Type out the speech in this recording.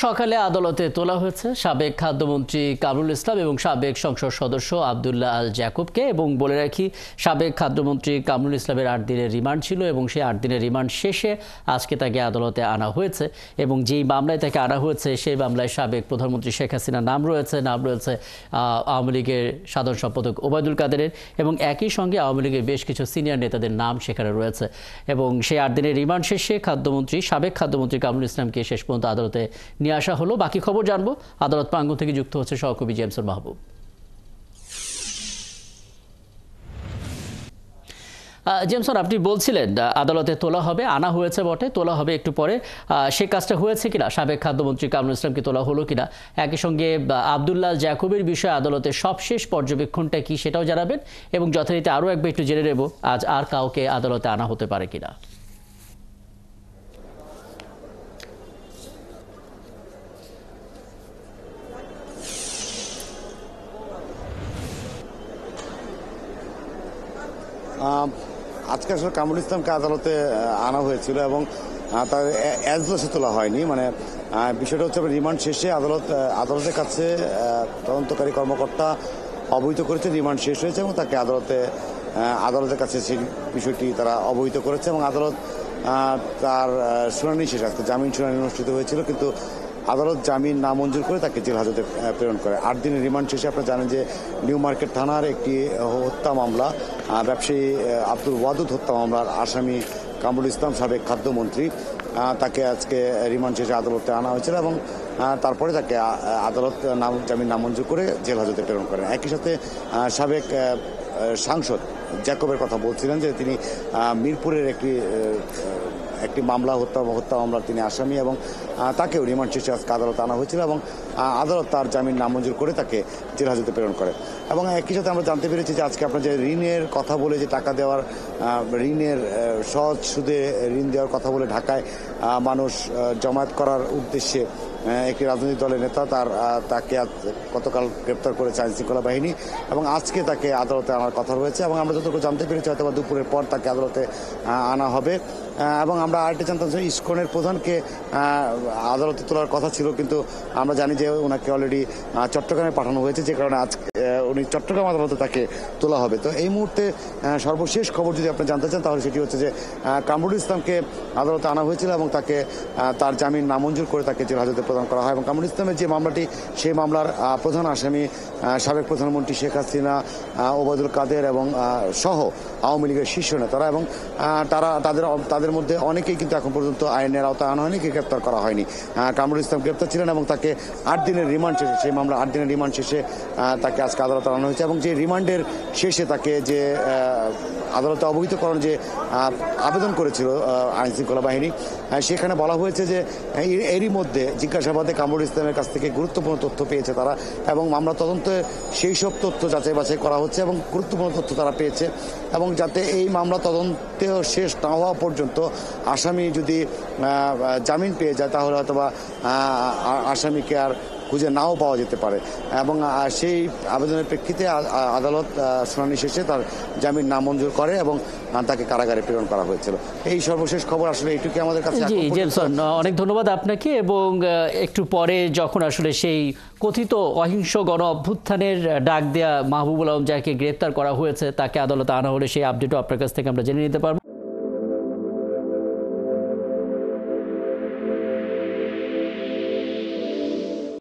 সকালে আদালতে তোলা হয়েছে সাবেক খাদ্যমন্ত্রী কামরুল ইসলাম এবং সাবেক সংসদ সদস্য আব্দুল্লাহ আল জাকুবকে। এবং বলে রাখি, সাবেক খাদ্যমন্ত্রী কামরুল ইসলামের 8 দিনের রিমান্ড ছিল এবং সেই 8 দিনের রিমান্ড শেষে আজকে তাকে আদালতে আনা হয়েছে। এবং যেই মামলায় তাকে আনা হয়েছে সেই মামলায় সাবেক প্রধানমন্ত্রী শেখ হাসিনার নাম রয়েছে আওয়ামী লীগের সাধারণ সম্পাদক ওবায়দুল কাদেরের, এবং একই সঙ্গে আওয়ামী লীগের বেশ কিছু সিনিয়র নেতাদের নাম সেখানে রয়েছে। এবং সেই 8 দিনের রিমান্ড শেষে সাবেক খাদ্যমন্ত্রী কামরুল ইসলামকে শেষ পর্যন্ত আদালতে নিয়ে আসা হলো। বাকি খবর জানবো আদালত প্রাঙ্গণ থেকে যুক্ত হচ্ছে সহকর্মী জেমসন মাহবুব। জেমসন, আপনি বলছিলেন আদালতে তোলা হবে, আনা হয়েছে বটে, তোলা হবে একটু পরে। সে কাজটা হয়েছে কিনা, সাবেক খাদ্যমন্ত্রী কামরুল ইসলামকে তোলা হলো কিনা, একই সঙ্গে আব্দুল্লাহ জাকুবের বিষয়ে আদালতের সবশেষ পর্যবেক্ষণটা কি সেটাও জানাবেন, এবং যথারীতি আরও একবার একটু জেনে নেব আজ আর কাউকে আদালতে আনা হতে পারে কিনা। আজকে আসলে কামরুল ইসলামকে আদালতে আনা হয়েছিল এবং তার এজলাসে তোলা হয়নি। মানে বিষয়টা হচ্ছে রিমান্ড শেষে আদালতের কাছে তদন্তকারী কর্মকর্তা অবহিত করেছে রিমান্ড শেষ হয়েছে এবং তাকে আদালতের কাছে সেই বিষয়টি তারা অবহিত করেছে এবং আদালত তার শুনানি শেষ, আজকে জামিন শুনানি অনুষ্ঠিত হয়েছিল, কিন্তু আদালত জামিন নামঞ্জুর করে তাকে জেল হাজতে প্রেরণ করে। 8 দিনের রিমান্ড শেষে আপনারা জানেন যে নিউ মার্কেট থানার একটি হত্যা মামলা, ব্যবসায়ী আব্দুল ওয়াদুদ হত্যা মামলার আসামি কামরুল ইসলাম সাবেক খাদ্যমন্ত্রী, তাকে আজকে রিমান্ড শেষে আদালতে আনা হয়েছিল এবং তারপরে তাকে আদালত জামিন নামঞ্জুর করে জেল হাজতে প্রেরণ করেন। একই সাথে সাবেক সাংসদ জ্যাকবের কথা বলছিলেন যে তিনি মিরপুরের একটি মামলা হত্যা মামলার তিনি আসামি এবং তাকেও রিমান্ড শেষে আজকে আদালতে আনা হয়েছিল এবং আদালত তার জামিন নামঞ্জুর করে তাকে জেল হাজতে প্রেরণ করে। এবং একই সাথে আমরা জানতে পেরেছি যে আজকে আপনার যে ঋণের কথা বলে, যে টাকা দেওয়ার ঋণের সহজ সুদে ঋণ দেওয়ার কথা বলে ঢাকায় মানুষ জমায়েত করার উদ্দেশ্যে একটি রাজনৈতিক দলের নেতা তাকে গতকাল গ্রেপ্তার করেছে আইন শৃঙ্খলা বাহিনী এবং আজকে তাকে আদালতে আনার কথা রয়েছে। এবং আমরা যতটুকু জানতে পেরেছি হয়তো দুপুরের পর তাকে আদালতে আনা হবে। এবং আমরা আরেকটা জানতাম যে ইসকনের প্রধানকে আদালতে তোলার কথা ছিল, কিন্তু আমরা জানি যে ওনাকে অলরেডি চট্টগ্রামে পাঠানো হয়েছে, যে কারণে আজকে উনি চট্টগ্রাম আদালতে তাকে তোলা হবে। তো এই মুহূর্তে সর্বশেষ খবর যদি আপনি জানতে চান তাহলে সেটি হচ্ছে যে কামরুল ইসলামকে আদালতে আনা হয়েছিল এবং তাকে তার জামিন নামঞ্জুর করে তাকে জেল হাজতে প্রদান করা হয়। এবং কামরুল ইসলামের যে মামলাটি, সেই মামলার প্রধান আসামি সাবেক প্রধানমন্ত্রী শেখ হাসিনা, ওবায়দুল কাদের এবং সহ আওয়ামী লীগের শীর্ষ নেতারা, এবং তাদের মধ্যে অনেকেই কিন্তু এখন পর্যন্ত আইনের আওতায় আনা হয়নি, গ্রেপ্তার করা হয়নি। কামরুল ইসলাম গ্রেপ্তার ছিলেন এবং তাকে 8 দিনের রিমান্ড শেষে, সেই মামলা 8 দিনের রিমান্ড শেষে তাকে আজকে আদালতে আনা হয়েছে। এবং যে রিমান্ডের শেষে তাকে যে আদালতে অবহিতকরণ যে আবেদন করেছিল আইন শৃঙ্খলা বাহিনী, সেখানে বলা হয়েছে যে এরই মধ্যে জিজ্ঞাসাবাদে কামরুল ইসলামের কাছ থেকে গুরুত্বপূর্ণ তথ্য পেয়েছে তারা, এবং মামলা তদন্তে সেই সব তথ্য যাচাই বাছাই করা হচ্ছে এবং গুরুত্বপূর্ণ তথ্য তারা পেয়েছে। এবং যাতে এই মামলা তদন্তেও শেষ না হওয়া পর্যন্ত আসামি যদি জামিন পেয়ে যায় তাহলে হয়তোবা আসামিকে আর খুঁজে নাও পাওয়া যেতে পারে। এবং সেই আবেদনের প্রেক্ষিতে আদালত শুনানি শেষে তার জামিন নামঞ্জুর করে এবং তাকে কারাগারে প্রেরণ করা হয়েছিল। এই সর্বশেষ খবর আসলে এইটুকু আমাদের কাছে। জি জেমসন, অনেক ধন্যবাদ আপনাকে। এবং একটু পরে যখন আসলে সেই কথিত অহিংস গণ অভ্যুত্থানের ডাক দেয়া মাহবুবুল আলম যাকে গ্রেপ্তার করা হয়েছে তাকে আদালতে আনা হলে সেই আপডেটও আপনার কাছ থেকে আমরা জেনে নিতে পারবো।